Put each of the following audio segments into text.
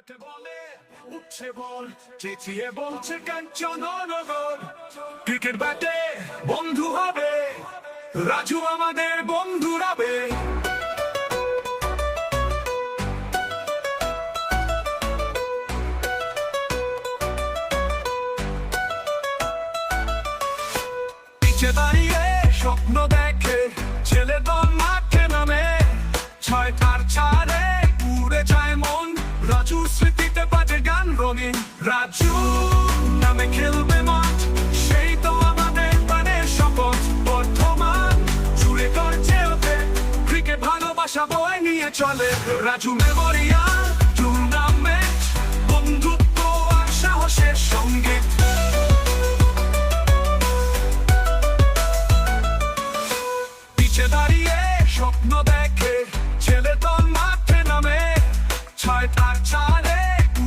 ব্যাটে বলে উঠছে বল, চেঁচিয়ে বলছে কাঞ্চননগর, ক্রিকেট ব্যাটে বন্ধু হবে, রাজু আমাদের বন্ধু রাবে। পিছে দাঁড়িয়ে স্বপ্ন দেখে ছেলে দল মাঠে নামে, ছয়টার ছাড়ে উড়ে যায় মন, রাজু স্মৃতিতে বাজে গান রঙিন। রাজু নামে খেলবে মাঠ, সেই তো আমাদের প্রাণের শপথ। বর্তমান জুড়ে করছে ওঠে, ক্রিকেট ভালোবাসা বয়ে নিয়ে চলে। রাজু মেমোরিয়াল টুর্নামেন্ট, বন্ধুত্ব আর সাহসের সঙ্গীত। পিছে দাঁড়িয়ে স্বপ্ন দেখে ছেলে দল মাঠে নামে, ছয়টার ছাড়ে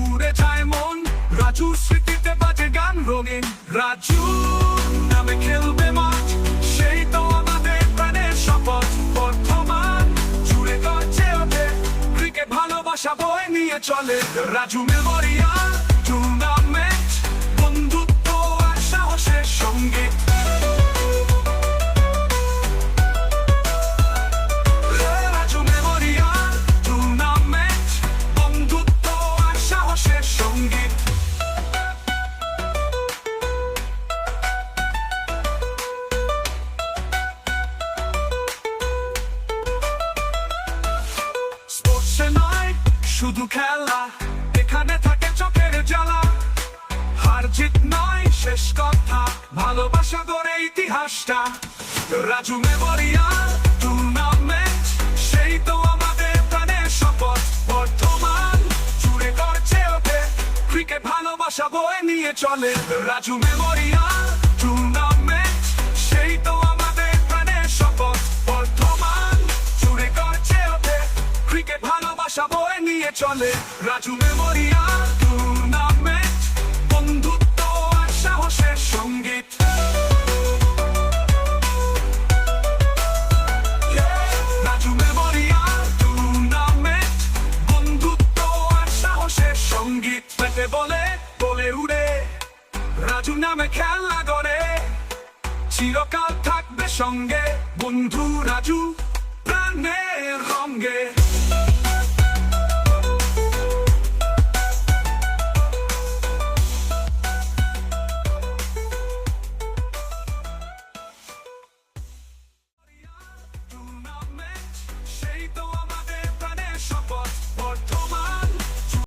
উড়ে যায় মন, রাজু স্মৃতিতে বাজে গান রঙিন। রাজু নামে খেলবে মাঠ, সেই তো আমাদের প্রাণের শপথ। বর্তমান জুড়ে করছে ওঠে, ক্রিকেট ভালোবাসা বয়ে নিয়ে চলে। রাজু মেমোরিয়াল টুর্নামেন্ট, বন্ধুত্ব আর সাহসের সঙ্গীত। রাজু মেমোরিয়াল টুর্নামেন্ট, বন্ধুত্ব আর সাহসের সঙ্গীত। স্পোর্টসে নয় শুধু খেলা, এখানে থাকে চোখের জ্বালা। হার জিত নয় শেষ কথা, ভালোবাসা গড়ে ইতিহাসটা। রাজু মেমোরিয়াল টুর্নামেন্ট, সেই তো আমাদের প্রাণের শপথ। বর্তমান জুড়ে করছে ওঠে, ক্রিকেট ভালোবাসা বয়ে নিয়ে চলে। রাজু মেমোরিয়াল টুর্নামেন্ট, সেই তো আমাদের প্রাণের শপথ। বর্তমান জুড়ে করছে ওঠে, ক্রিকেট ভালোবাসা বয়ে নিয়ে চলে। রাজু মেমোরিয়াল টুর্নামেন্ট, বন্ধুত্ব আর সাহসের সঙ্গীত। রাজু মেমোরিয়াল টুর্নামেন্ট, বন্ধুত্ব আর সাহসের সঙ্গীত। ব্যাটে বলে বলে উড়ে রাজু নামে খেলা গড়ে, চিরকাল থাকবে সঙ্গে বন্ধু রাজু প্রাণের রঙে।